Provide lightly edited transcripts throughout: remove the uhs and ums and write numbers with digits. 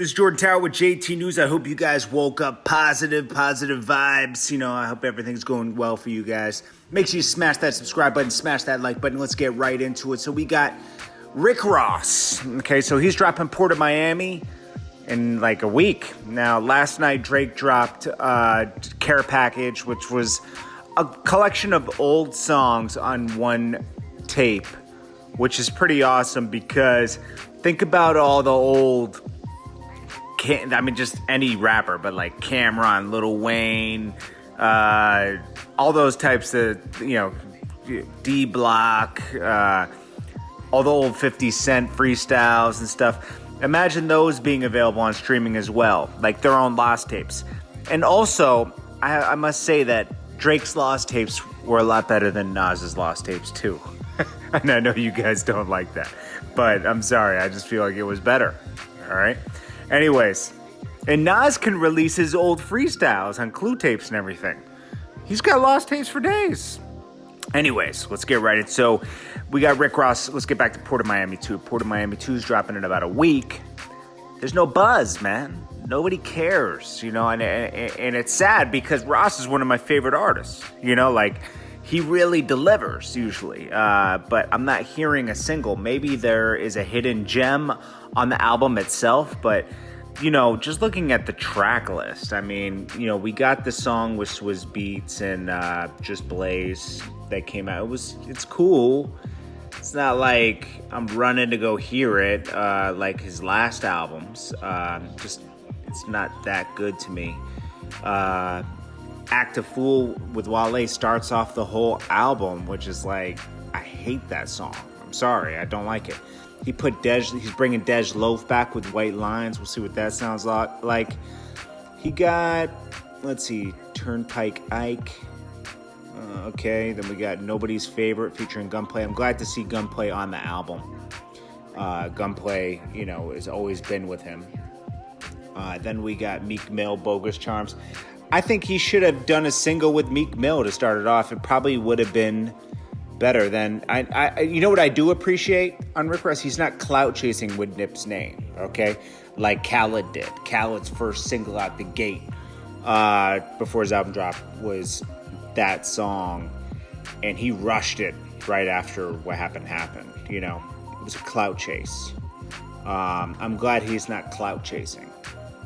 This is Jordan Tower with JT News. I hope you guys woke up positive vibes. You know, I hope everything's going well for you guys. Make sure you smash that subscribe button, smash that like button. Let's get right into it. So we got Rick Ross. Okay, so he's dropping Port of Miami in like a week. Now, last night Drake dropped Care Package, which was a collection of old songs on one tape, which is pretty awesome because think about all the old, just any rapper, but like Cameron, Lil Wayne, all those types of, D Block, all the old 50 Cent freestyles and stuff. Imagine those being available on streaming as well, like their own lost tapes. And also, I must say that Drake's lost tapes were a lot better than Nas's lost tapes too. And I know you guys don't like that, but I'm sorry. I just feel like it was better. All right. Anyways, and Nas can release his old freestyles on Clue tapes and everything. He's got lost tapes for days. Anyways, let's get right in. So we got Rick Ross. Let's get back to Port of Miami 2. Port of Miami 2 is dropping in about a week. There's no buzz, man. Nobody cares, and it's sad because Ross is one of my favorite artists. He really delivers usually, but I'm not hearing a single. Maybe there is a hidden gem on the album itself, but just looking at the track list, we got the song which was Beats and Just Blaze that came out. It's cool. It's not like I'm running to go hear it like his last albums. It's not that good to me. Act a Fool with Wale starts off the whole album, which is like, I hate that song. I'm sorry, I don't like it. He's bringing Dej Loaf back with White Lines. We'll see what that sounds like. He got, Turnpike Ike. Okay, then we got Nobody's Favorite featuring Gunplay. I'm glad to see Gunplay on the album. Gunplay, has always been with him. Then we got Meek Mill, Bogus Charms. I think he should have done a single with Meek Mill to start it off. It probably would have been better than I you know what I do appreciate on Rick Ross? He's not clout chasing with Nip's name, okay? Like Khaled did. Khaled's first single out the gate before his album drop was that song, and he rushed it right after what happened. It was a clout chase. I'm glad he's not clout chasing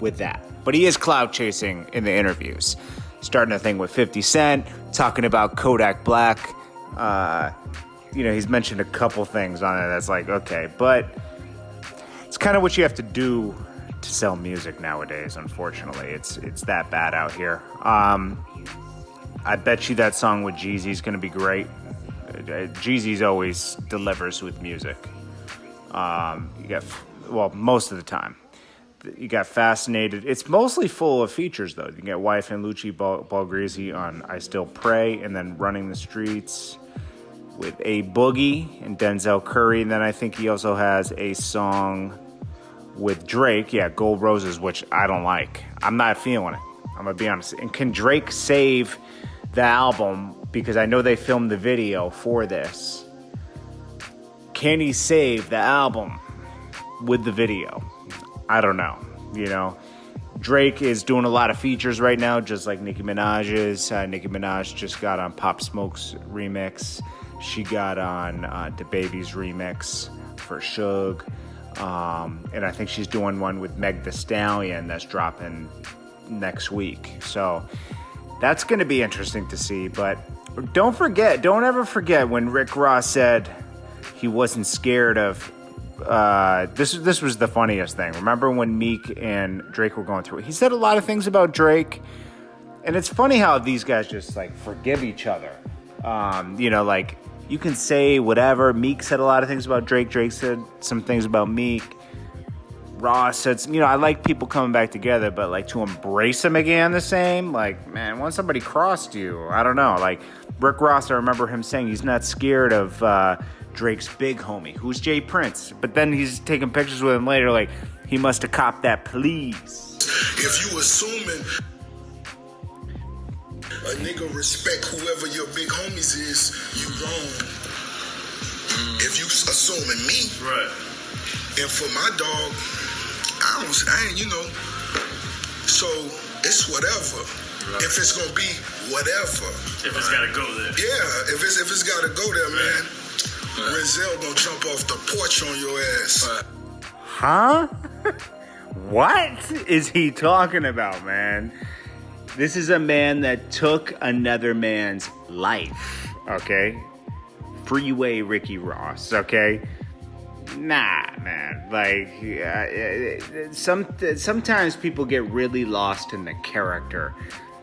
with that, but he is clout chasing in the interviews, starting a thing with 50 Cent, talking about Kodak Black. He's mentioned a couple things on it that's like, okay, but it's kind of what you have to do to sell music nowadays. Unfortunately, it's that bad out here. I bet you that song with Jeezy's going to be great. Jeezy's always delivers with music. Most of the time. You got Fascinated. It's mostly full of features, though. You get Wife and Lucci Balgrisi on I Still Pray, and then Running the Streets with A Boogie and Denzel Curry. And then I think he also has a song with Drake, Gold Roses, which I don't like. I'm not feeling it. I'm going to be honest. And can Drake save the album? Because I know they filmed the video for this. Can he save the album with the video? I don't know. Drake is doing a lot of features right now, just like Nicki Minaj is. Nicki Minaj just got on Pop Smoke's remix. She got on DaBaby's remix for Suge. And I think she's doing one with Meg Thee Stallion that's dropping next week. So that's going to be interesting to see. But don't ever forget when Rick Ross said he wasn't scared of this was the funniest thing. Remember when Meek and Drake were going through it? He said a lot of things about Drake, and it's funny how these guys just like forgive each other. You can say whatever. Meek said a lot of things about Drake. Drake said some things about Meek. Ross said, I like people coming back together, but like to embrace them again the same, like, man, once somebody crossed you, I don't know. Like Rick Ross, I remember him saying he's not scared of Drake's big homie, who's Jay Prince. But then he's taking pictures with him later, like, he must have copped that, please. If you assuming a nigga respect whoever your big homies is, you wrong. If you assuming me, right? And for my dog, I I ain't, so it's whatever. Right. If it's gonna be whatever. If it's gotta go there. Yeah, if it's gotta go there, man. Right. Renzel gonna jump off the porch on your ass. Right. Huh? What is he talking about, man? This is a man that took another man's life, okay? Freeway Ricky Ross, okay? Nah, man. Like, sometimes people get really lost in the character.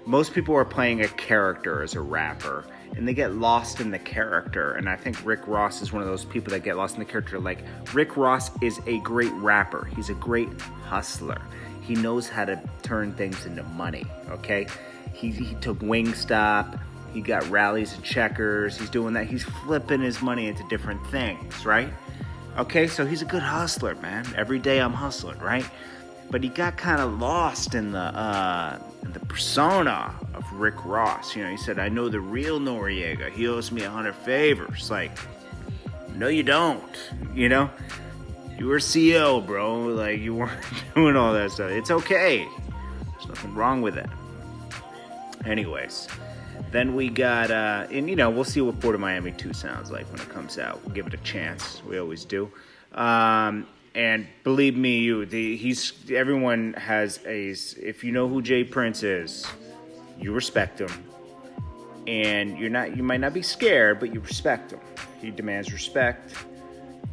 Most people are playing a character as a rapper, and they get lost in the character. And I think Rick Ross is one of those people that get lost in the character. Like, Rick Ross is a great rapper. He's a great hustler. He knows how to turn things into money, okay? He took Wingstop. He got Rallies and Checkers. He's doing that. He's flipping his money into different things, right? Okay, so he's a good hustler, man. Every day I'm hustling, right? But he got kind of lost in the persona of Rick Ross. He said, I know the real Noriega. He owes me 100 favors. Like, no, you don't. You were CEO, bro. Like, you weren't doing all that stuff. It's okay. There's nothing wrong with it. Anyways, then we got, we'll see what Port of Miami 2 sounds like when it comes out. We'll give it a chance. We always do. And believe me, everyone has if you know who Jay Prince is, you respect him. And you might not be scared, but you respect him. He demands respect.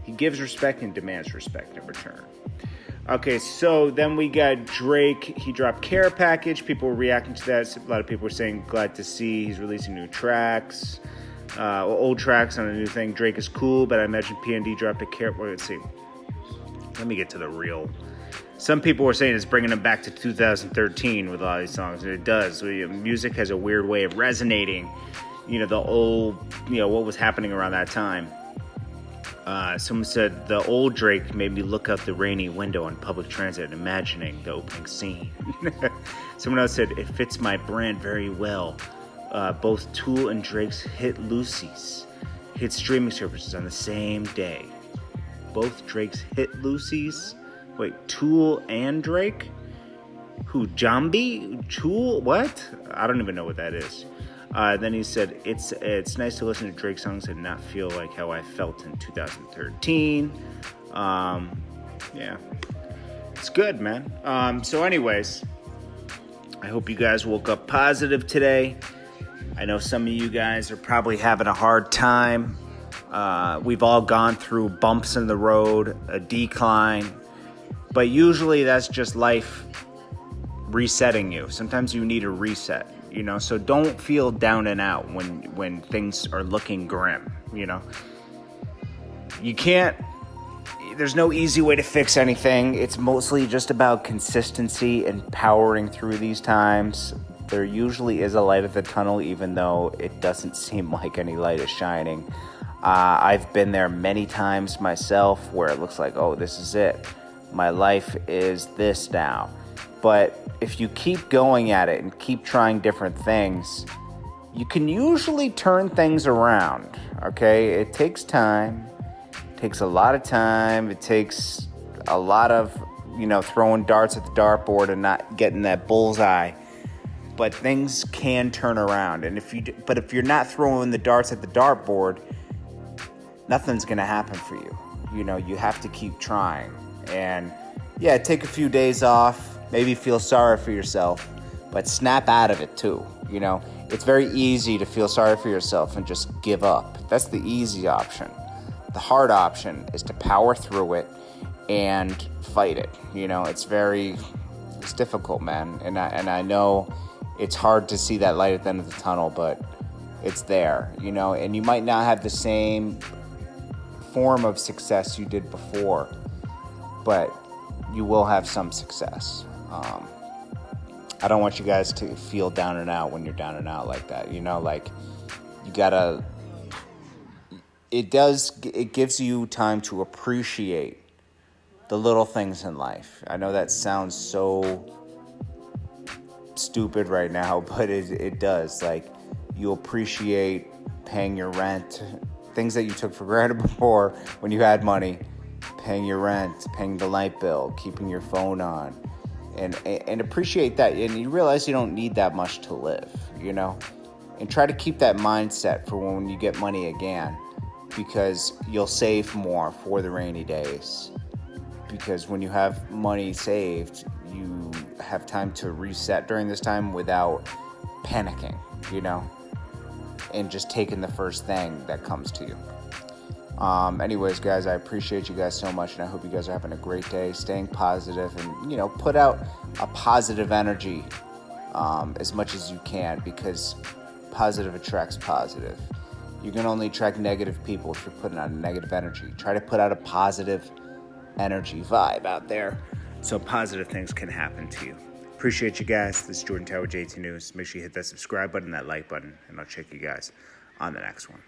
He gives respect and demands respect in return. Okay, so then we got Drake. He dropped Care Package. People were reacting to that. A lot of people were saying, glad to see he's releasing new tracks. Old tracks on a new thing. Drake is cool, but I imagine PND dropped a Care... Well, let's see. Let me get to the real... Some people were saying it's bringing him back to 2013 with a lot of these songs, and it does. Music has a weird way of resonating. The old... what was happening around that time. Someone said, the old Drake made me look out the rainy window on public transit, imagining the opening scene. Someone else said, it fits my brand very well. Both Tool and Drake's hit Lucy's hit streaming services on the same day. Both Drake's hit Lucy's? Wait, Tool and Drake? Who, Jambi? Tool? What? I don't even know what that is. Then he said, it's nice to listen to Drake songs and not feel like how I felt in 2013. Yeah. It's good, man. So anyways, I hope you guys woke up positive today. I know some of you guys are probably having a hard time. We've all gone through bumps in the road, a decline. But usually that's just life resetting you. Sometimes you need a reset. So don't feel down and out when things are looking grim, You can't, there's no easy way to fix anything. It's mostly just about consistency and powering through these times. There usually is a light at the tunnel, even though it doesn't seem like any light is shining. I've been there many times myself where it looks like, oh, this is it. My life is this now. But if you keep going at it and keep trying different things, you can usually turn things around, okay? It takes time. It takes a lot of time. It takes a lot of, throwing darts at the dartboard and not getting that bullseye. But things can turn around. And if you're not throwing the darts at the dartboard, nothing's going to happen for you. You have to keep trying. And yeah, take a few days off. Maybe feel sorry for yourself, but snap out of it too. It's very easy to feel sorry for yourself and just give up. That's the easy option. The hard option is to power through it and fight it. It's difficult, man. And I know it's hard to see that light at the end of the tunnel, but it's there, and you might not have the same form of success you did before, but you will have some success. I don't want you guys to feel down and out when you're down and out like that. Like you gotta, it gives you time to appreciate the little things in life. I know that sounds so stupid right now, but it does. Like, you appreciate paying your rent, things that you took for granted before when you had money. paying your rent, paying the light bill, keeping your phone on, and appreciate that. And you realize you don't need that much to live, you know? And try to keep that mindset for when you get money again, because you'll save more for the rainy days. Because when you have money saved, you have time to reset during this time without panicking, you know, and just taking the first thing that comes to you. Anyways, guys, I appreciate you guys so much, and I hope you guys are having a great day, staying positive, and, you know, put out a positive energy as much as you can, because positive attracts positive. You can only attract negative people if you're putting out a negative energy. Try to put out a positive energy vibe out there so positive things can happen to you. Appreciate you guys. This is Jordan Tower, JT News. Make sure you hit that subscribe button, that like button, and I'll check you guys on the next one.